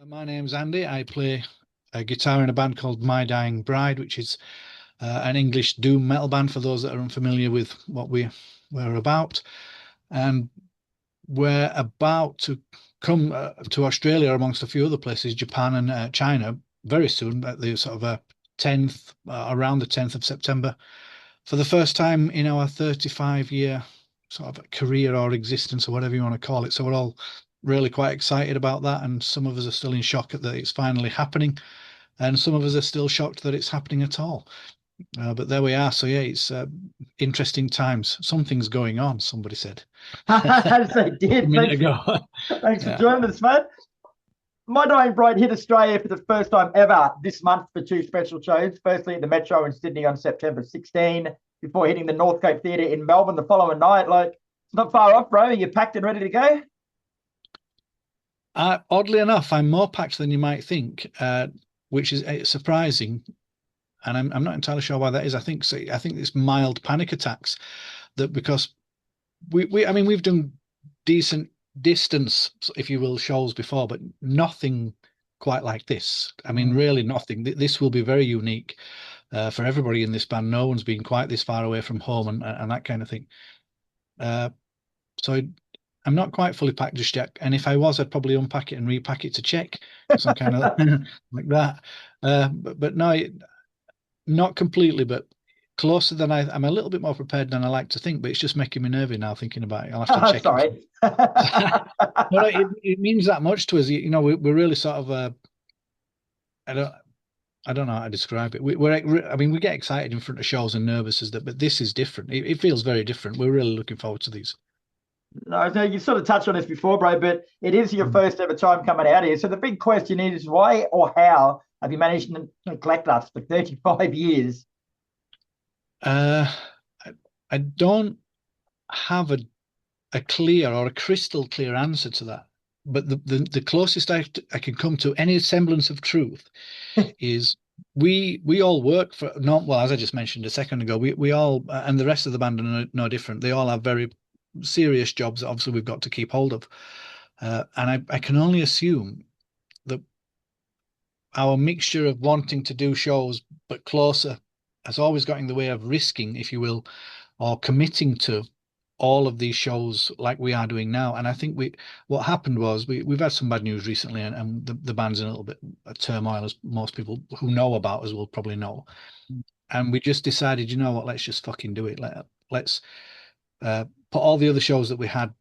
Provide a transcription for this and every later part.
My name's Andy. I play a guitar in a band called My Dying Bride, which is an English doom metal band for those that are unfamiliar with what we're about. And we're about to come to Australia, amongst a few other places, Japan and China, very soon, at the sort of 10th, around the 10th of September, for the first time in our 35-year sort of career or existence, or whatever you want to call it. So we're all really quite excited about that, and some of us are still in shock that it's finally happening, and some of us are still shocked that it's happening at all. But there we are. So yeah, it's interesting times. Something's going on, somebody said. As they A did. minute ago. Thanks for Yeah. joining us, mate. My Dying Bride hit Australia for the first time ever this month for two special shows. Firstly, at the Metro in Sydney on September 16, before hitting the Northcote Theatre in Melbourne the following night. Like, it's not far off, bro. Are you packed and ready to go? Oddly enough, I'm more packed than you might think, which is surprising, and I'm not entirely sure why that is. I think it's mild panic attacks, that because I mean, we've done decent distance, if you will, shows before, but nothing quite like this. I mean, really nothing. This will be very unique for everybody in this band. No one's been quite this far away from home and that kind of thing. So I'm not quite fully packed just yet. And if I was, I'd probably unpack it and repack it to check, some kind of like that. But no, not completely, but closer than I'm a little bit more prepared than I like to think, but it's just making me nervy now thinking about it. I'll have to check Sorry. No, it means that much to us. You know, we're really sort of I don't know how to describe it. I mean, we get excited in front of shows and nervous as that, but this is different. It feels very different. We're really looking forward to these. No, you sort of touched on this before, bro, but it is your first ever time coming out here. So the big question is, why or how have you managed to neglect us for 35 years? Uh, I don't have a clear or a crystal clear answer to that. But the closest I can come to any semblance of truth is we all work for not well, as I just mentioned a second ago, we all and the rest of the band are no different. They all have very serious jobs that obviously we've got to keep hold of. And I can only assume that our mixture of wanting to do shows but closer has always got in the way of risking, if you will, or committing to all of these shows like we are doing now. And I think what happened was we've had some bad news recently, and the band's in a little bit of turmoil, as most people who know about us will probably know. And we just decided, you know what, let's just fucking do it. Let's put all the other shows that we had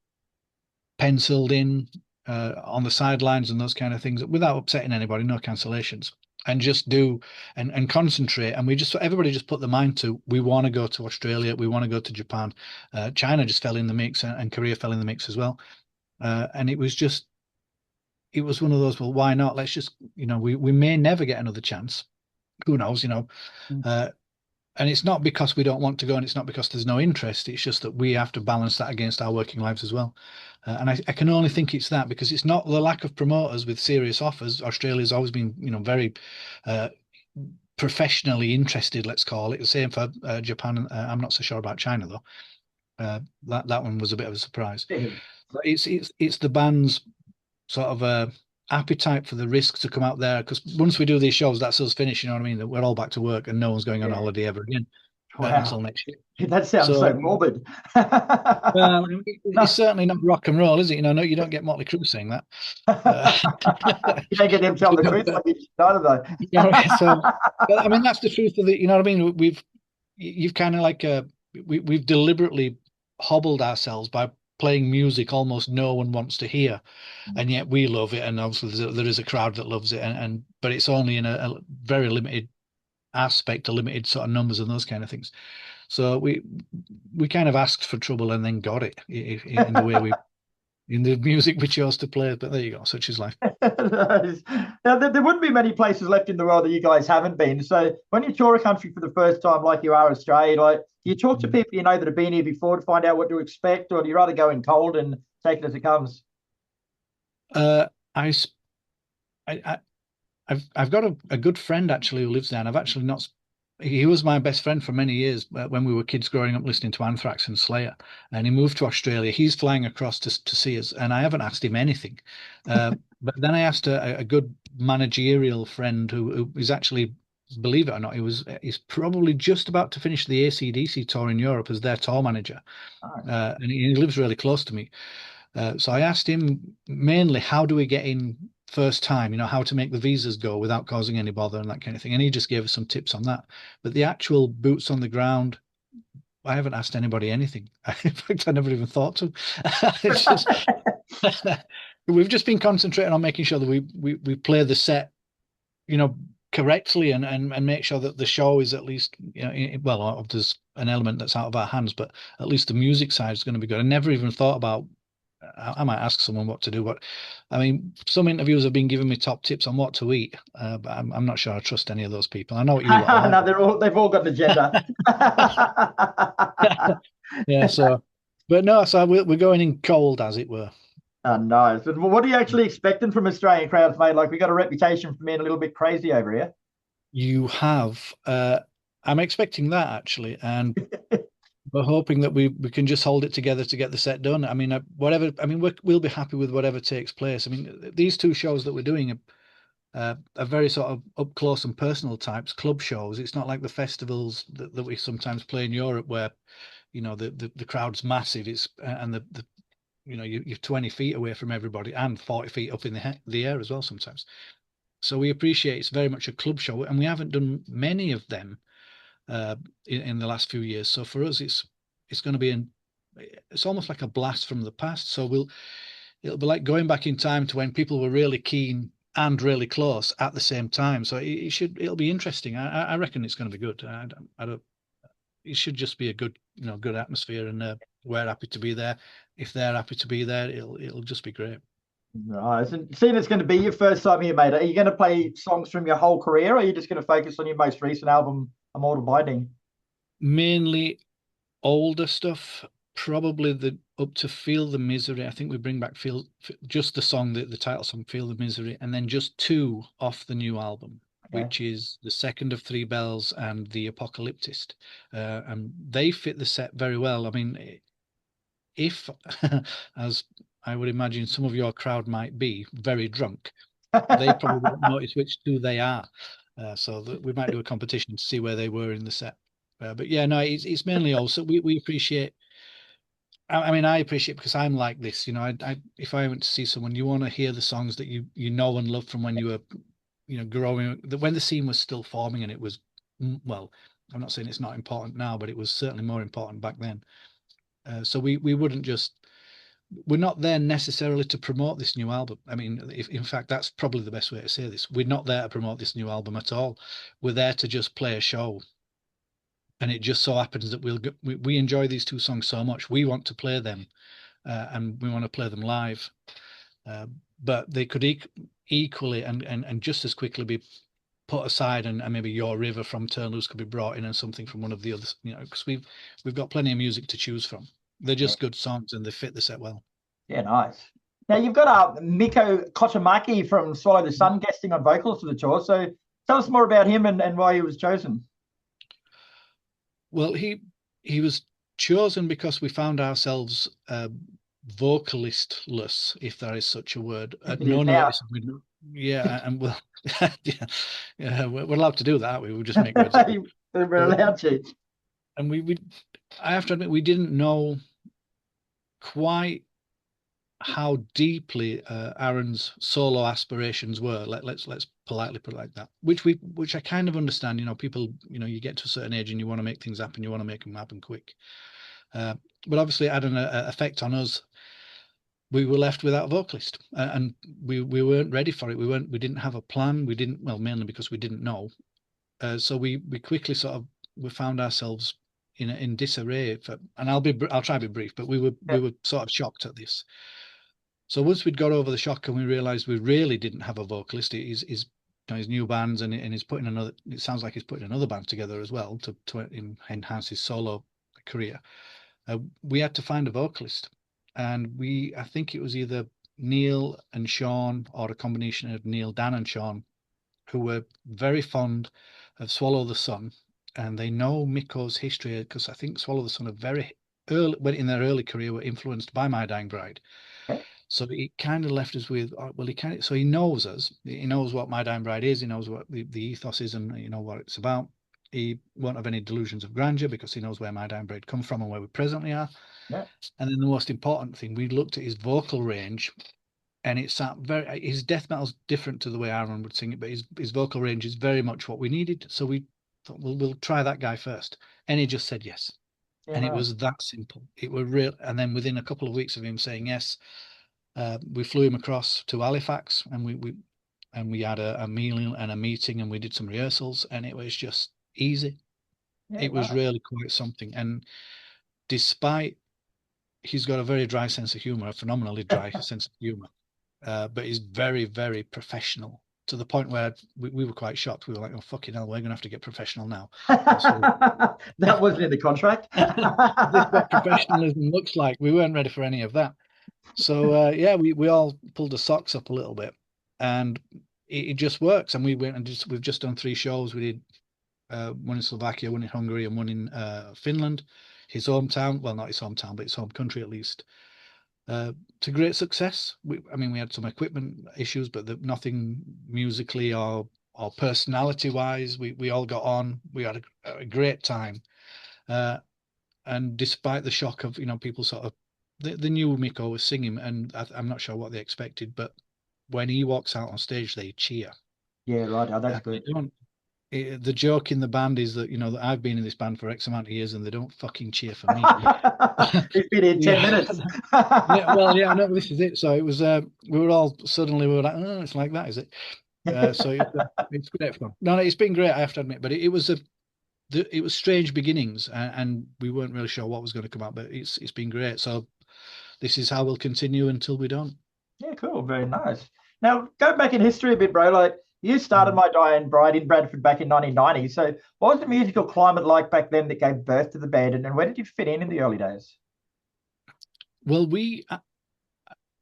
penciled in on the sidelines and those kind of things without upsetting anybody, no cancellations, and just do and concentrate. And everybody just put their mind to, we want to go to Australia, we want to go to Japan. China just fell in the mix, and Korea fell in the mix as well. And it was one of those, well, why not? Let's just, we may never get another chance. Who knows, and it's not because we don't want to go, and it's not because there's no interest. It's just that we have to balance that against our working lives as well. And I can only think it's that, because it's not the lack of promoters with serious offers. Australia's always been, very professionally interested, let's call it. The same for Japan. I'm not so sure about China though. That one was a bit of a surprise. But it's the band's sort of appetite for the risk to come out there, because once we do these shows, that's us finished. You know what I mean? That we're all back to work, and no one's going on holiday ever again until next year. That sounds so morbid. Well, it's certainly not rock and roll, is it? No, you don't get Motley Crue saying that. You don't get them telling the truth like you started though. So, but, I mean, that's the truth of it. You know what I mean? You've kind of like we've deliberately hobbled ourselves by playing music almost no one wants to hear, and yet we love it, and obviously there is a crowd that loves it, and but it's only in a very limited aspect, a limited sort of numbers and those kind of things. So we kind of asked for trouble and then got it in the way in the music we chose to play. But there you go, such is life. Now, there wouldn't be many places left in the world that you guys haven't been. So when you tour a country for the first time, like you are Australia, like, do you talk to people that have been here before to find out what to expect, or do you rather go in cold and take it as it comes? I, I I've got a good friend actually who lives there, and I've actually not he was my best friend for many years when we were kids growing up listening to Anthrax and Slayer. And he moved to Australia. He's flying across to see us, and I haven't asked him anything. But then I asked a good managerial friend who is actually, believe it or not, he's probably just about to finish the AC/DC tour in Europe as their tour manager. Nice. And he lives really close to me. So I asked him mainly, how do we get in first time, how to make the visas go without causing any bother and that kind of thing. And he just gave us some tips on that. But the actual boots on the ground, I haven't asked anybody anything. In fact, I never even thought to. It's just we've just been concentrating on making sure that we play the set, correctly and make sure that the show is at least, well, there's an element that's out of our hands, but at least the music side is going to be good. I never even thought about I might ask someone what to do. But I mean, some interviews have been giving me top tips on what to eat, but I'm not sure I trust any of those people. I know what you are No, like. they've all got an agenda. Yeah. So, but no. So we're going in cold, as it were. Oh, nice. And what are you actually expecting from Australian crowds, mate? Like, we got a reputation for being a little bit crazy over here. You have. I'm expecting that actually, and we're hoping that we can just hold it together to get the set done. I mean, whatever. I mean, we'll be happy with whatever takes place. I mean, these two shows that we're doing are very sort of up close and personal types club shows. It's not like the festivals that we sometimes play in Europe, where the crowd's massive. It's and the you're 20 feet away from everybody and 40 feet up in the air as well sometimes. So we appreciate it's very much a club show, and we haven't done many of them in the last few years. So for us, it's going to be it's almost like a blast from the past. So it'll be like going back in time to when people were really keen and really close at the same time. So it'll be interesting. I reckon it's going to be good. I don't. It should just be a good atmosphere, and we're happy to be there. If they're happy to be there, it'll just be great. Nice. And seeing it's going to be your first time here, mate, are you going to play songs from your whole career, or are you just going to focus on your most recent album, Immortal Binding? Mainly older stuff, probably the up to Feel the Misery. I think we bring back just the song, the title song, Feel the Misery, and then just two off the new album, Okay. which is the second of Three Bells and the Apocalyptist. And they fit the set very well. I mean, if, as I would imagine some of your crowd might be, very drunk, they probably won't notice which two they are. So that we might do a competition to see where they were in the set. But yeah, no, it's mainly also we appreciate. I mean, I appreciate because I'm like this, if I went to see someone, you want to hear the songs that you know and love from when you were, growing, when the scene was still forming, and it was, well, I'm not saying it's not important now, but it was certainly more important back then. So we wouldn't just, we're not there necessarily to promote this new album. I mean, if in fact that's probably the best way to say this. We're not there to promote this new album at all. We're there to just play a show, and it just so happens that we enjoy these two songs so much. We want to play them, and we want to play them live. But they could equally and just as quickly be put aside, and maybe Your River from Turn Loose could be brought in, and something from one of the others, because we've got plenty of music to choose from. They're Yeah, just good songs, and they fit the set well. yeah, nice. Now you've got Miko Kotomaki from Swallow the Sun guesting on vocals for the tour. So tell us more about him and why he was chosen. Well, he was chosen because we found ourselves vocalistless, if there is such a word, at It is no now. notice. Yeah, and well, yeah, we're allowed to do that. We will just make words up. We're But, allowed to. and I have to admit, we didn't know quite how deeply Aaron's solo aspirations were. Let's politely put it like that. Which I kind of understand. People, you get to a certain age and you want to make things happen. You want to make them happen quick. But obviously, it had an effect on us. We were left without a vocalist, and we weren't ready for it. We didn't have a plan. We didn't, well, mainly because we didn't know. So we quickly we found ourselves in disarray. And I'll try to be brief, but we were sort of shocked at this. So once we'd got over the shock and we realized we really didn't have a vocalist, his new bands, and he's putting another. It sounds like he's putting another band together as well to enhance his solo career. We had to find a vocalist, and I think it was either Neil and Sean, or a combination of Neil, Dan, and Sean, who were very fond of Swallow the Sun, and they know Mikko's history because I think Swallow the Sun are very early, when in their early career, were influenced by My Dying Bride. Okay. So it kind of left us with, well, so he knows us. He knows what My Dying Bride is. He knows what the ethos is, and what it's about. He won't have any delusions of grandeur because he knows where My Dying Bride come from and where we presently are. Yeah. And then the most important thing, we looked at his vocal range, and it's his death metal's different to the way Aaron would sing it, but his vocal range is very much what we needed. So we thought, we'll try that guy first, and he just said yes. Yeah, And right. it was that simple. It were real. And then within a couple of weeks of him saying yes, we flew him across to Halifax, and we had a meal and a meeting, and we did some rehearsals, and it was just easy. Yeah, It was nice. really quite something. And despite he's got a very dry sense of humor, a phenomenally dry sense of humor, but he's very, very professional, to the point where we were quite shocked. We were like, oh, fucking hell, we're going to have to get professional now. That wasn't in the contract. This is what professionalism looks like. We weren't ready for any of that. So yeah, we all pulled the socks up a little bit, and it just works. And we went and we've just done 3 shows. We did one in Slovakia, one in Hungary, and one in Finland, his hometown. Well, not his hometown, but his home country at least. To great success. I mean, we had some equipment issues, but nothing musically or personality wise. We all got on. We had a great time. And despite the shock of people sort of the new Mikko was singing, and I'm not sure what they expected, but when he walks out on stage, they cheer. Yeah, right. Oh, that's They good. don't. The joke in the band is that that I've been in this band for X amount of years, and they don't fucking cheer for me. He's been here 10 Yeah. minutes. Yeah, well, yeah, no, this is it. So it was. We were like, oh, it's like that, is it? So it's great fun. No, it's been great, I have to admit. But it was it was strange beginnings, and we weren't really sure what was going to come out. But it's been great. So this is how we'll continue until we don't. Yeah, cool. Very nice. Now, go back in history a bit, bro. Like, you started My Dying Bride in Bradford back in 1990. So what was the musical climate like back then that gave birth to the band? And where did you fit in the early days? Well,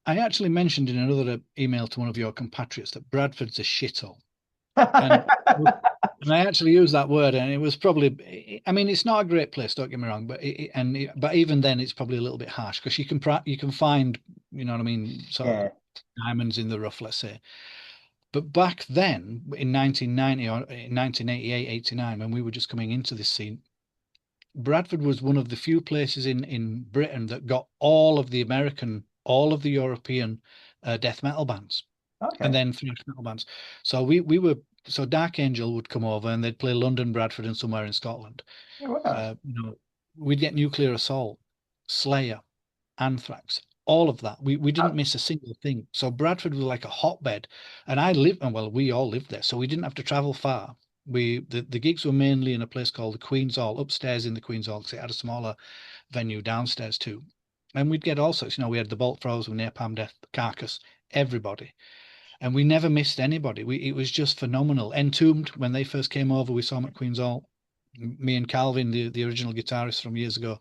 I actually mentioned in another email to one of your compatriots that Bradford's a shithole. And, and I actually used that word, and it was probably, I mean, it's not a great place, don't get me wrong, but but even then it's probably a little bit harsh, because you can find, you know what I mean, sort of diamonds in the rough, let's say. But back then in 1990 or in 1988, 89, when we were just coming into this scene, Bradford was one of the few places in Britain that got all of the European death metal bands. Okay. And then thrash metal bands. So so Dark Angel would come over, and they'd play London, Bradford, and somewhere in Scotland. Yeah, wow. We'd get Nuclear Assault, Slayer, Anthrax, all of that. We didn't miss a single thing. So Bradford was like a hotbed, and we all lived there, so we didn't have to travel far. The gigs were mainly in a place called the Queen's Hall, upstairs in the Queen's Hall, because it had a smaller venue downstairs too. And we'd get all sorts. We had the Bolt Throws with Napalm Death, Carcass, everybody. And we never missed anybody. It was just phenomenal. Entombed, when they first came over, we saw them at Queen's Hall. Me and Calvin, the original guitarist from years ago,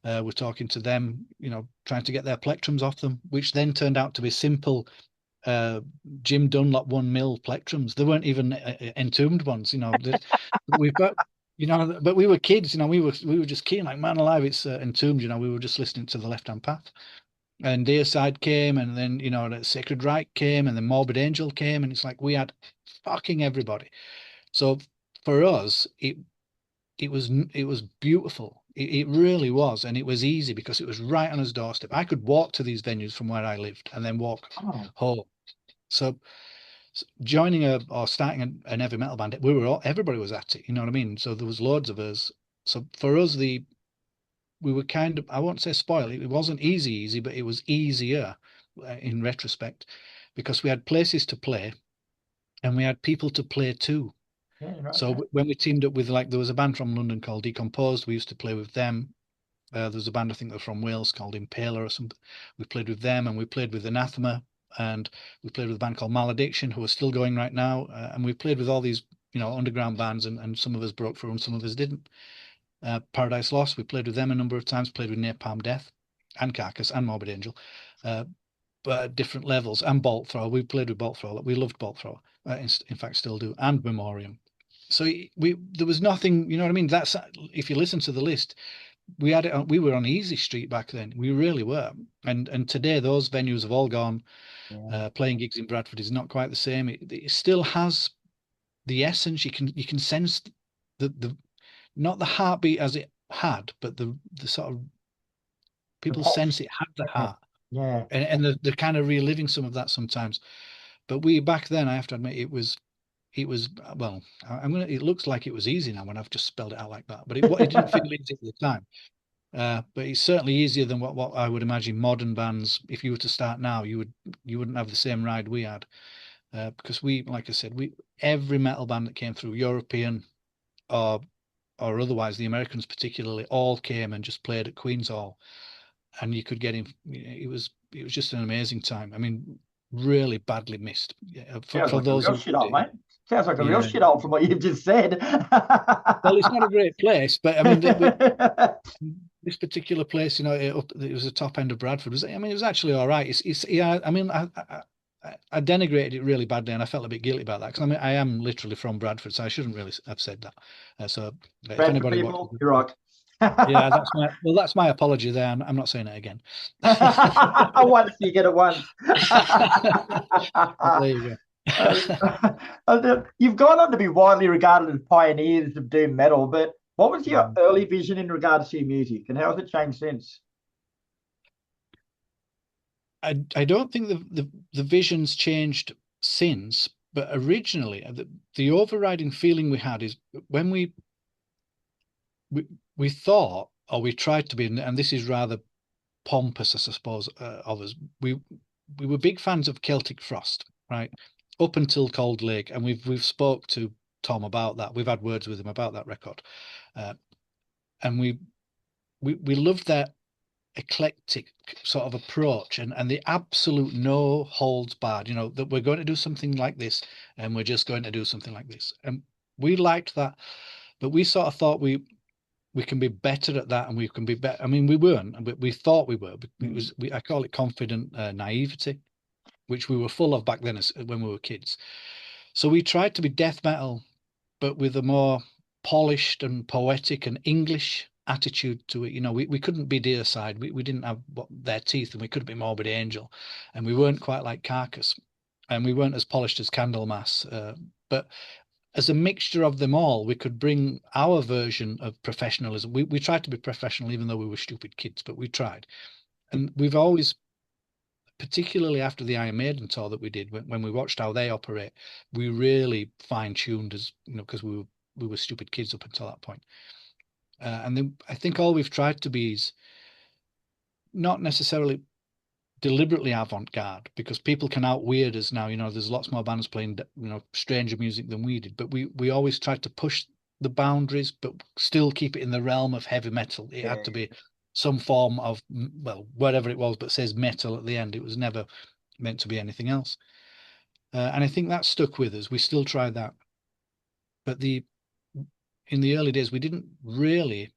were talking to them, trying to get their plectrums off them, which then turned out to be simple Jim Dunlop 1 mil plectrums. They weren't even entombed ones, we've got, but we were kids, we were just keen, like, man alive, it's entombed, we were just listening to the Left Hand Path. And Deicide came, and then the Sacred Right came, and then Morbid Angel came, and it's like we had fucking everybody. So for us, it was beautiful. It really was, and it was easy because it was right on his doorstep. I could walk to these venues from where I lived, and then walk home. So joining or starting an heavy metal band, everybody was at it. You know what I mean? So there was loads of us. So for us, we were kind of, I won't say spoiled. It wasn't easy, but it was easier in retrospect, because we had places to play and we had people to play too. Yeah, right. So when we teamed up with, there was a band from London called Decomposed. We used to play with them. There was a band, I think they're from Wales, called Impaler or something. We played with them, and we played with Anathema, and we played with a band called Malediction, who are still going right now. And we played with all these, underground bands, and some of us broke through and some of us didn't. Paradise Lost, we played with them a number of times, played with Napalm Death and Carcass and Morbid Angel, but at different levels. And Bolt Thrower, we played with Bolt Thrower. We loved Bolt Thrower, in fact still do, and Memoriam. So there was nothing, you know what I mean? That's, if you listen to the list, we had it on, we were on easy street back then. We really were. And today those venues have all gone. Yeah. Playing gigs in Bradford is not quite the same. It still has the essence. You can sense the not the heartbeat as it had, but the sort of The people pulse. sense it had the Yeah. heart. Yeah. And they're kind of reliving some of that sometimes. But we back then, I have to admit, it was well, it looks like it was easy now when I've just spelled it out like that, but it didn't feel easy at the time. But it's certainly easier than what I would imagine modern bands, if you were to start now, you wouldn't have the same ride we had. Because we, like I said, every metal band that came through, European or otherwise, the Americans particularly, all came and just played at Queen's Hall, and you could get in. It was just an amazing time. I mean, really badly missed. Yeah, Sounds for like a those real who, shithole, mate. Sounds like a real yeah. shithole from what you've just said. Well, it's not a great place, but I mean, this particular place, it was the top end of Bradford. I mean, it was actually all right. Yeah. I mean, I denigrated it really badly, and I felt a bit guilty about that because I mean, I am literally from Bradford, so I shouldn't really have said that. So, if Bradford anybody watches, people, you rock. yeah, that's my apology there. I'm not saying it again. Once you get it once. There you go. You've gone on to be widely regarded as pioneers of doom metal, but what was your Mm. early vision in regards to your music, and how has it changed since? I don't think the vision's changed since, but originally the overriding feeling we had is when we thought, or we tried to be, and this is rather pompous, I suppose, of us. We were big fans of Celtic Frost, right? Up until Cold Lake, and we've spoke to Tom about that. We've had words with him about that record, uh, and we loved that eclectic sort of approach and the absolute no holds barred. That we're going to do something like this, and we're just going to do something like this, and we liked that. But we sort of thought we can be better at that, and we can be better. I mean, we weren't, but we thought we were. I call it confident naivety, which we were full of back then when we were kids. So we tried to be death metal, but with a more polished and poetic and English attitude to it. We couldn't be Deicide. We didn't have their teeth, and we couldn't be Morbid Angel, and we weren't quite like Carcass, and we weren't as polished as Candlemass. But as a mixture of them all, we could bring our version of professionalism. We tried to be professional, even though we were stupid kids, but we tried. And we've always, particularly after the Iron Maiden tour that we did, when we watched how they operate, we really fine-tuned, as because we were stupid kids up until that point. And then I think all we've tried to be is not necessarily deliberately avant-garde, because people can out-weird us now. There's lots more bands playing stranger music than we did, but we always tried to push the boundaries, but still keep it in the realm of heavy metal. It had to be some form of, well, whatever it was, but says metal at the end. It was never meant to be anything else. And I think that stuck with us. We still tried that, but in the early days we didn't really.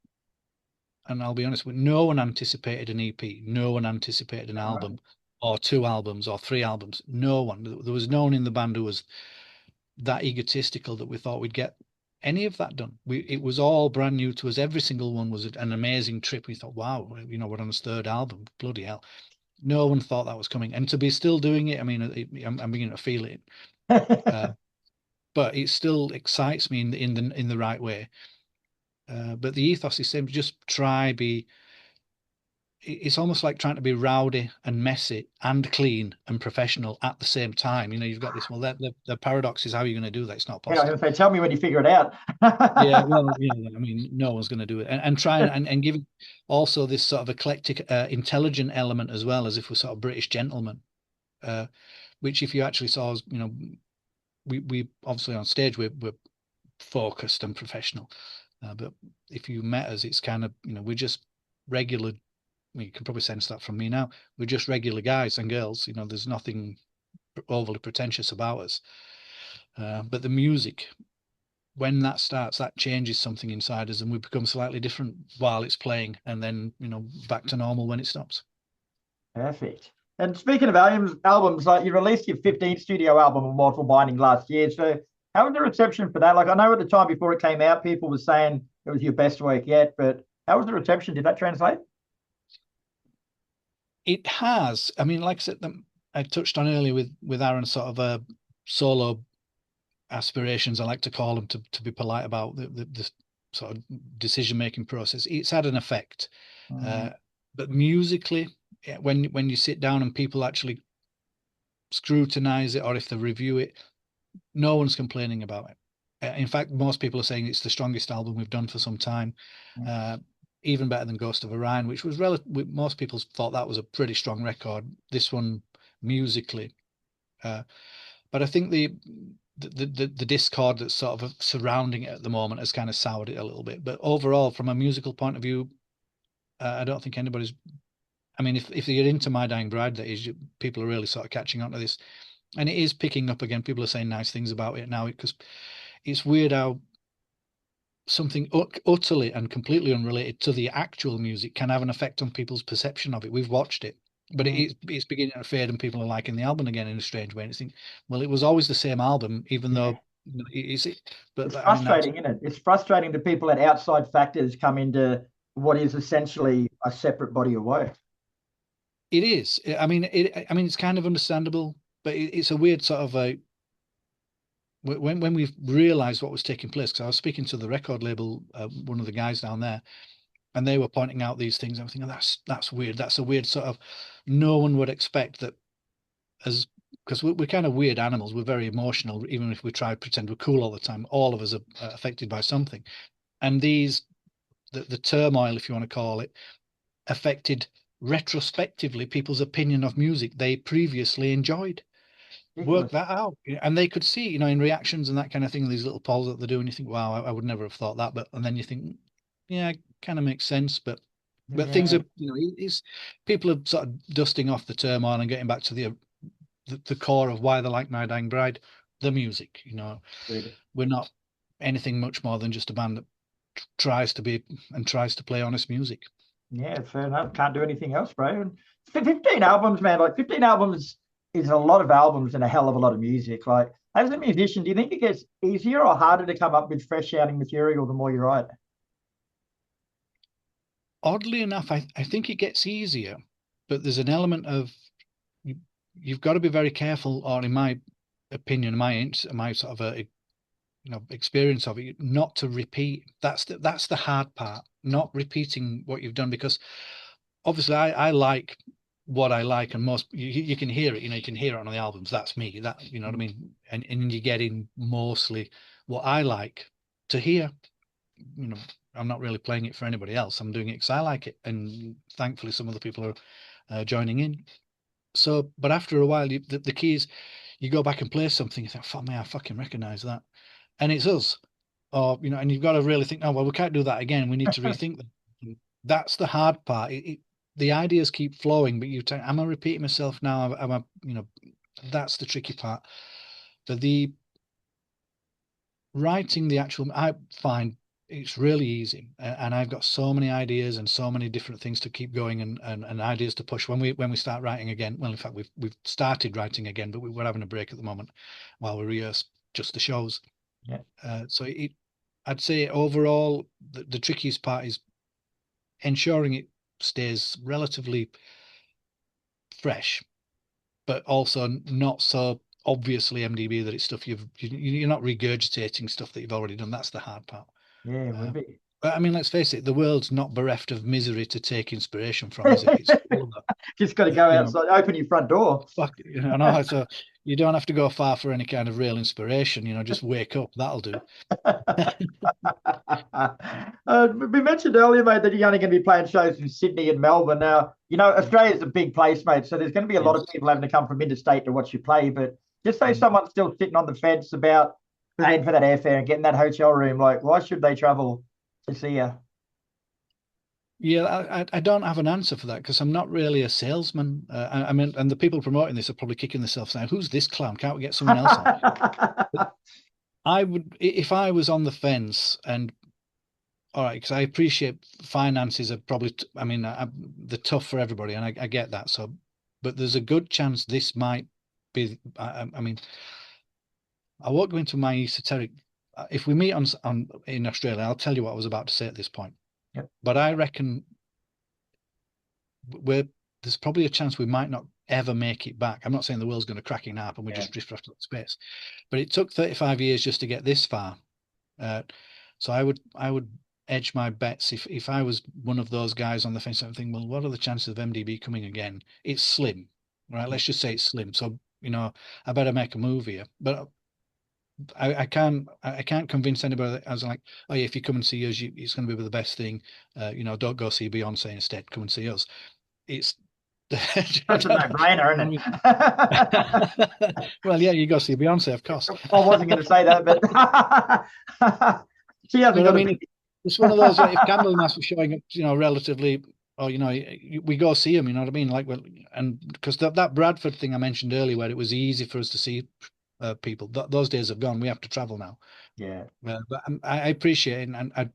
And I'll be honest, no one anticipated an EP. No one anticipated an album or 2 albums or 3 albums. No one. There was no one in the band who was that egotistical that we thought we'd get any of that done. It was all brand new to us. Every single one was an amazing trip. We thought, wow, we're on his 3rd album. Bloody hell. No one thought that was coming. And to be still doing it, I mean, I'm beginning to feel it. But it still excites me in the right way. But the ethos is same. Just it's almost like trying to be rowdy and messy and clean and professional at the same time. You've got this. Well, the paradox is, how are you going to do that? It's not Yeah, I was possible. going to say, tell me when you figure it out. Yeah, well, I mean, no one's going to do it, and try and give it also this sort of eclectic, intelligent element as well, as if we're sort of British gentlemen. Which, if you actually saw us, we obviously on stage we're focused and professional, but if you met us, it's kind of we're just regular. You can probably sense that from me now. We're just regular guys and girls. There's nothing overly pretentious about us. But the music, when that starts, that changes something inside us, and we become slightly different while it's playing, and then back to normal when it stops. Perfect. And speaking of albums, like you released your 15th studio album on Mortal Binding last year. So How was the reception for that? Like, I know at the time before it came out, people were saying it was your best work yet, but how was the reception? Did that translate? It has. I mean, like I said, I touched on earlier with Aaron's sort of a solo aspirations, I like to call them, to be polite about the sort of decision making process. It's had an effect, Mm. but musically, when you sit down and people actually scrutinize it, or if they review it, no one's complaining about it. In fact, most people are saying it's the strongest album we've done for some time. Even better than Ghost of Orion, which was most people thought that was a pretty strong record. This one, musically, but I think the discord that's sort of surrounding it at the moment has kind of soured it a little bit. But overall, from a musical point of view, I don't think anybody's. I mean, if you're into My Dying Bride, that is, people are really sort of catching on to this, and it is picking up again. People are saying nice things about it now, because it's weird how something utterly and completely unrelated to the actual music can have an effect on people's perception of it. We've watched it, but it's beginning to fade, and people are liking the album again in a strange way. And it's think, well, it was always the same album, even though is it? But It's I mean, frustrating, isn't it? It's frustrating that people let outside factors come into what is essentially a separate body of work. it is. I mean, it's kind of understandable, but it's a weird sort of a when we've realised what was taking place. Because I was speaking to the record label, one of the guys down there, and they were pointing out these things. I'm thinking, that's weird. That's a weird sort of. No one would expect that, as because we're kind of weird animals. We're very emotional, even if we try to pretend we're cool all the time. All of us are affected by something, and the turmoil, if you want to call it, affected retrospectively people's opinion of music they previously enjoyed. Work Ridiculous. that out, and they could see, in reactions and that kind of thing, these little polls that they do, and you think, wow, I would never have thought that. But and then you think, yeah, it kind of makes sense. But things Yeah, are, it's people are sort of dusting off the turmoil and getting back to the core of why they like My Dying Bride, the music. good. We're not anything much more than just a band that tries to be and tries to play honest music. Yeah, fair enough. Can't do anything else, bro. And 15 albums, man. Like 15 albums is a lot of albums and a hell of a lot of music. Like, as a musician, do you think it gets easier or harder to come up with fresh sounding material the more you write? Oddly enough, I think it gets easier, but there's an element of you, you've got to be very careful, or in my opinion, my sort of experience of it, not to repeat. That's the hard part, not repeating what you've done, because obviously I like what I like, and most you can hear it. You can hear it on the albums. That's me. That what I mean. And you're getting mostly what I like to hear. You know, I'm not really playing it for anybody else. I'm doing it because I like it, and thankfully some other people are joining in. So, but after a while, the key is you go back and play something. You think, "Fuck me, I fucking recognize that," and it's us. Or and you've got to really think, "Oh well, we can't do that again. We need to rethink them." And that's the hard part. The ideas keep flowing, but am I repeating myself now? Am I, that's the tricky part. But the writing the actual, I find it's really easy, and I've got so many ideas and so many different things to keep going, and ideas to push when we start writing again. Well, in fact, we've started writing again, but we're having a break at the moment while we rehearse just the shows. Yeah. So I'd say overall the trickiest part is ensuring it stays relatively fresh, but also not so obviously MDB that it's stuff you're not regurgitating stuff that you've already done. That's the hard part. Yeah, it would be. But I mean, let's face it, the world's not bereft of misery to take inspiration from, is it? It's full of, Just got to go you know, outside, open your front door. fuck, so you don't have to go far for any kind of real inspiration, just wake up, that'll do. We mentioned earlier, mate, that you're only going to be playing shows in Sydney and Melbourne. Now, Australia's a big place, mate, so there's going to be a lot of Yes. people having to come from interstate to watch you play. But just say someone's still sitting on the fence about paying for that airfare and getting that hotel room, like, why should they travel to see you? Yeah, I don't have an answer for that, because I'm not really a salesman. I mean, and the people promoting this are probably kicking themselves now. Who's this clown? Can't we get someone else on? I would, if I was on the fence, and all right, because I appreciate finances are probably, I mean, they're tough for everybody, and I get that. So, but there's a good chance this might be. I mean, I won't go into my esoteric. If we meet on in Australia, I'll tell you what I was about to say at this point. Yep. But I reckon there's probably a chance we might not ever make it back. I'm not saying the world's going to crack in half and we just drift off to space, but it took 35 years just to get this far. So I would edge my bets if I was one of those guys on the fence. I'm thinking, well, what are the chances of MDB coming again? It's slim, right? Let's just say it's slim. So I better make a move here. But I can't convince anybody. I was like, oh yeah, if you come and see us, it's going to be the best thing. Don't go see Beyonce instead. Come and see us. It's that's a no-brainer, isn't it? Well, yeah, you go see Beyonce, of course. I wasn't going to say that, but she hasn't. But I mean, it's one of those. If Candlemas was showing up, relatively, or we go see them. You know what I mean? Like, and because that Bradford thing I mentioned earlier, where it was easy for us to see people, those days have gone. We have to travel now. Yeah. But I appreciate it, and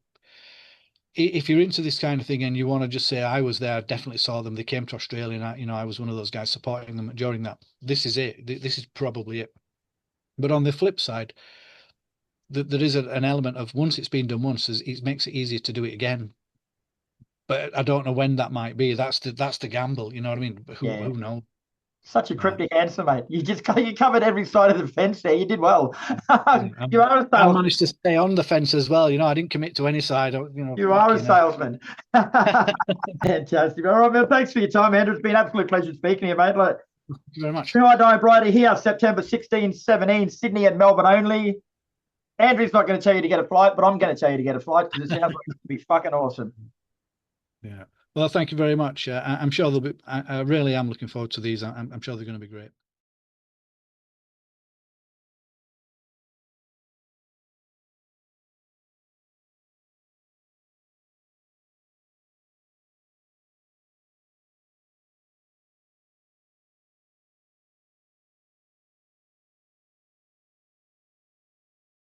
if you're into this kind of thing and you want to just say, I was there, I definitely saw them. They came to Australia, and I was one of those guys supporting them during that. This is it. This is probably it. But on the flip side, there is an element of once it's been done once, it makes it easier to do it again. But I don't know when that might be. That's the gamble. You know what I mean? Who knows? Such a cryptic answer, mate. You covered every side of the fence there. You did well. You are a salesman. I managed to stay on the fence as well. I didn't commit to any side. You are a salesman. Fantastic. All right, man. Thanks for your time, Andrew. It's been an absolute pleasure speaking to you, mate. Thank you very much. I Die Brighter here, September 16, 17, Sydney and Melbourne only. Andrew's not going to tell you to get a flight, but I'm going to tell you to get a flight because it sounds like it's going to be fucking awesome. Yeah. Well, thank you very much. I'm sure I really am looking forward to these. I'm sure they're going to be great.